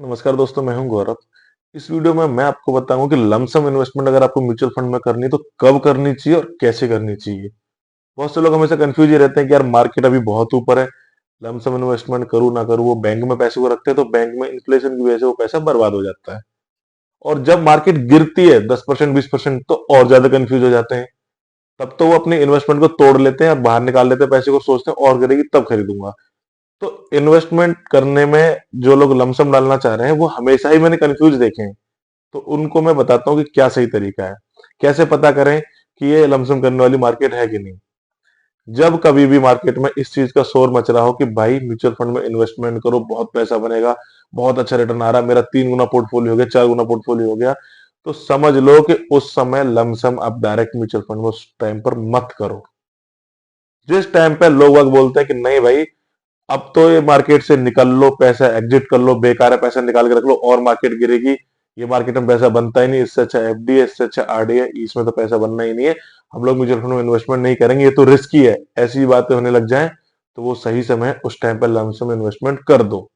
नमस्कार दोस्तों, मैं हूं गौरव। इस वीडियो में मैं आपको बताऊंगा कि लमसम इन्वेस्टमेंट अगर आपको म्यूचुअल फंड में करनी है तो कब करनी चाहिए और कैसे करनी चाहिए। बहुत से लोग हमेशा कंफ्यूज ही रहते हैं कि यार मार्केट अभी बहुत ऊपर है, लमसम इन्वेस्टमेंट करूं ना करूं। वो बैंक में पैसे को रखते हैं तो बैंक में इन्फ्लेशन की वजह से वो पैसा बर्बाद हो जाता है। और जब मार्केट गिरती है 10% 20% तो और ज्यादा कंफ्यूज हो जाते हैं। तब तो वो अपने इन्वेस्टमेंट को तोड़ लेते हैं और बाहर निकाल लेते हैं पैसे को, सोचते हैं और गिरेगी तब खरीदूंगा। तो इन्वेस्टमेंट करने में जो लोग लमसम डालना चाह रहे हैं वो हमेशा ही मैंने कंफ्यूज देखे हैं। तो उनको मैं बताता हूँ कि क्या सही तरीका है, कैसे पता करें कि ये लमसम करने वाली मार्केट है कि नहीं। जब कभी भी मार्केट में इस चीज का शोर मच रहा हो कि भाई म्यूचुअल फंड में इन्वेस्टमेंट करो, बहुत पैसा बनेगा, बहुत अच्छा रिटर्न आ रहा है, मेरा 3 गुना पोर्टफोलियो हो गया, 4 गुना पोर्टफोलियो हो गया, तो समझ लो कि उस समय लमसम आप डायरेक्ट म्यूचुअल फंड में उस टाइम पर मत करो। जिस टाइम पे लोग वक्त बोलते हैं कि नहीं भाई, अब तो ये मार्केट से निकल लो, पैसा एग्जिट कर लो, बेकार है, पैसा निकाल के रख लो और मार्केट गिरेगी, ये मार्केट में पैसा बनता ही नहीं, इससे अच्छा एफडी है, इससे अच्छा आरडी है, इसमें तो पैसा बनना ही नहीं है, हम लोग म्यूचुअल फंड में इन्वेस्टमेंट नहीं करेंगे, ये तो रिस्की है, ऐसी बातें होने लग जाए तो वो सही समय है, उस टाइम पर लमसम इन्वेस्टमेंट कर दो।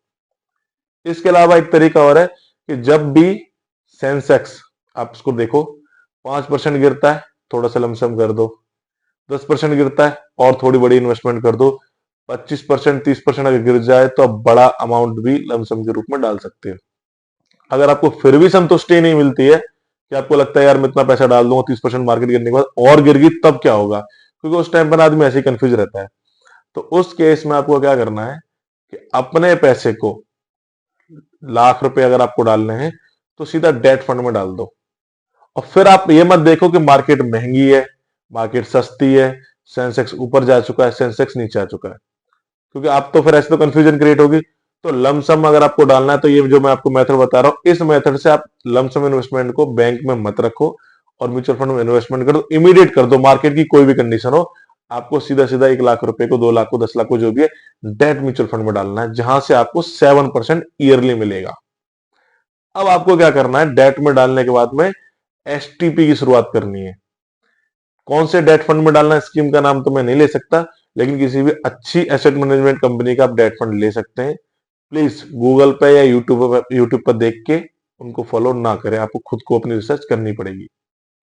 इसके अलावा एक तरीका और है कि जब भी सेंसेक्स, आप इसको देखो, 5% गिरता है, थोड़ा सा लमसम कर दो। 10% गिरता है और थोड़ी बड़ी इन्वेस्टमेंट कर दो। 25% 30% अगर गिर जाए तो आप बड़ा अमाउंट भी लमसम के रूप में डाल सकते हो। अगर आपको फिर भी संतुष्टि नहीं मिलती है कि आपको लगता है यार मैं इतना पैसा डाल दूंगा, 30% मार्केट गिरने के बाद और गिर गई तब क्या होगा, क्योंकि उस टाइम पर आदमी ऐसे ही कंफ्यूज रहता है। तो उस केस में आपको क्या करना है कि अपने पैसे को, लाख रुपए अगर आपको डालने हैं तो सीधा डेट फंड में डाल दो। और फिर आप ये मत देखो कि मार्केट महंगी है, मार्केट सस्ती है, सेंसेक्स ऊपर जा चुका है, सेंसेक्स नीचे आ चुका है, क्योंकि आप तो फिर ऐसे तो कंफ्यूजन क्रिएट होगी। तो लमसम अगर आपको डालना है तो ये जो मैं आपको मेथड बता रहा हूँ, इस मेथड से आप लमसम इन्वेस्टमेंट को बैंक में मत रखो और म्यूचुअल फंड में इन्वेस्टमेंट कर दो, इमीडिएट कर दो, मार्केट की कोई भी कंडीशन हो। आपको सीधा सीधा 1 लाख रुपए को, 2 लाख को, 10 लाख को, जो भी है, डेट म्यूचुअल फंड में डालना है, जहां से आपको 7% ईयरली मिलेगा। अब आपको क्या करना है, डेट में डालने के बाद में एसटीपी की शुरुआत करनी है। कौन से डेट फंड में डालना है, स्कीम का नाम तो मैं नहीं ले सकता, लेकिन किसी भी अच्छी एसेट मैनेजमेंट कंपनी का आप डेट फंड ले सकते हैं। प्लीज गूगल पे या यूट्यूब पर देख के उनको फॉलो ना करें, आपको खुद को अपनी रिसर्च करनी पड़ेगी।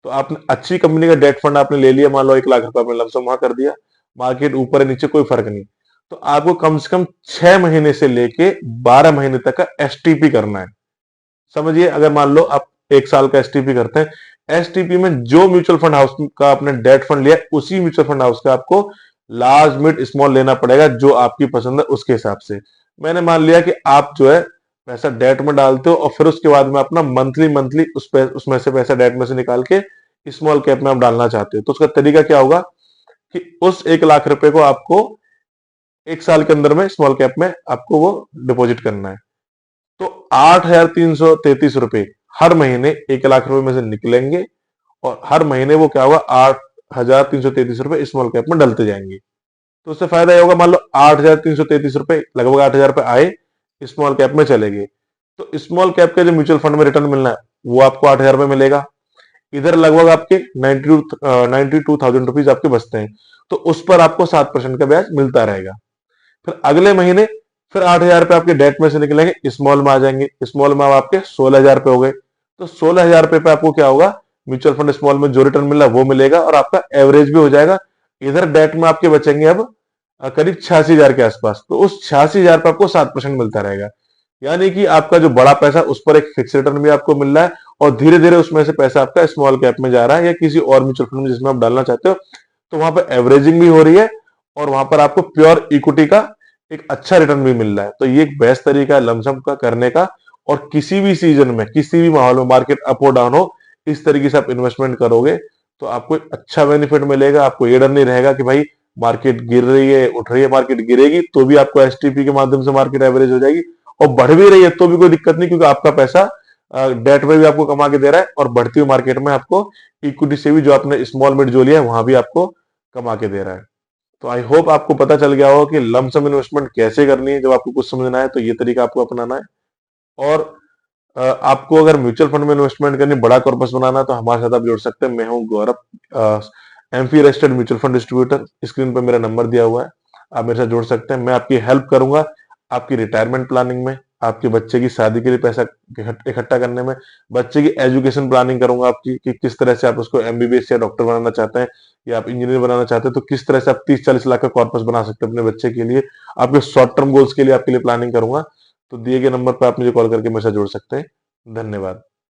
तो आपने अच्छी कंपनी का डेट फंड आपने ले लिया, मान लो 1 लाख रुपए आपने लमसम वहां कर दिया, मार्केट ऊपर है नीचे कोई फर्क नहीं, तो आपको कम से कम 6 महीने से लेके 12 महीने तक का एसटीपी करना है। समझिए, अगर मान लो आप 1 साल का एसटीपी करते हैं, एसटीपी में जो म्यूचुअल फंड हाउस का आपने डेट फंड लिया उसी म्यूचुअल फंड हाउस का आपको लार्ज मिड स्मॉल लेना पड़ेगा, जो आपकी पसंद है उसके हिसाब से। मैंने मान लिया कि आप जो है पैसा डेट में डालते हो और फिर उसके बाद में अपना मंथली मंथली उसमें से पैसा डेट में से निकाल के स्मॉल कैप में आप डालना चाहते हो, तो उसका तरीका क्या होगा कि उस 1 लाख रुपए को आपको 1 साल के अंदर में स्मॉल कैप में आपको वो डिपॉजिट करना है। तो 8,333 रुपए हर महीने 1 लाख रुपए में से निकलेंगे और हर महीने वो क्या होगा, 8,333 रुपए स्मॉल कैप में डलते जाएंगे। तो उससे फायदा ये होगा, मान लो 8,333 रुपए, लगभग 8,000 रुपए आए, स्मॉल कैप में चले गए, तो स्मॉल कैप के जो म्यूचुअल फंड में रिटर्न मिलना है वो आपको 8,000 रुपए मिलेगा। इधर लगभग आपके 92,000 आपके बचते हैं, तो उस पर आपको 7% का ब्याज मिलता रहेगा। फिर अगले महीने फिर 8,000 रुपए आपके डेट में से निकलेंगे, स्मॉल में आ जाएंगे, स्मॉल में अब आपके 16,000 रुपए हो गए। तो 16,000 रुपए पे आपको क्या होगा, म्यूचुअल फंड स्मॉल में जो रिटर्न मिल रहा है वो मिलेगा और आपका एवरेज भी हो जाएगा। इधर डेट में आपके बचेंगे अब करीब 86,000 के आसपास, तो उस 86,000 पे आपको 7% मिलता रहेगा। यानी कि आपका जो बड़ा पैसा उस पर एक फिक्स रिटर्न भी आपको मिल रहा है और धीरे धीरे उसमें से पैसा आपका स्मॉल कैप में जा रहा है या किसी और म्यूचुअल फंड में जिसमें आप डालना चाहते हो, तो वहां पर एवरेजिंग भी हो रही है और वहां पर आपको प्योर इक्विटी का एक अच्छा रिटर्न भी मिल रहा है। तो ये एक बेस्ट तरीका है लमसम का करने का। और किसी भी सीजन में, किसी भी माहौल में, मार्केट अप और डाउन हो, इस तरीके से आप इन्वेस्टमेंट करोगे तो आपको एक अच्छा बेनिफिट मिलेगा। आपको ये डर नहीं रहेगा कि भाई मार्केट गिर रही है, उठ रही है, मार्केट गिरेगी तो भी आपको एसटीपी के माध्यम से मार्केट एवरेज हो जाएगी, और बढ़ भी रही है तो भी कोई दिक्कत नहीं, क्योंकि आपका पैसा डेट में भी आपको कमा के दे रहा है और बढ़ती हुई मार्केट में आपको इक्विटी से भी, जो आपने स्मॉल मिड जो लिया है वहां भी आपको कमा के दे रहा है। तो आई होप आपको पता चल गया हो कि लमसम इन्वेस्टमेंट कैसे करनी है। जब आपको कुछ समझना है तो ये तरीका आपको अपनाना है। और आपको अगर म्यूचुअल फंड में इन्वेस्टमेंट करनी, बड़ा कॉर्पस बनाना है, तो हमारे साथ आप जुड़ सकते हैं। मैं हूं Gaurav, MP registered mutual fund distributor. Screen पर मेरा नंबर दिया हुआ है, आप मेरे साथ जुड़ सकते हैं। मैं आपकी हेल्प करूंगा आपकी रिटायरमेंट प्लानिंग में। आपके बच्चे की शादी के लिए पैसा इकट्ठा करने में, बच्चे की एजुकेशन प्लानिंग करूंगा आपकी कि किस तरह से आप उसको एमबीबीएस या डॉक्टर बनाना चाहते हैं या आप इंजीनियर बनाना चाहते हैं, तो किस तरह से आप 30-40 लाख का कॉर्पस बना सकते हैं अपने बच्चे के लिए। आपके शॉर्ट टर्म गोल्स के लिए आपके लिए प्लानिंग करूंगा। तो दिए गए नंबर पर आप मुझे कॉल करके मेरे साथ जुड़ सकते हैं। धन्यवाद।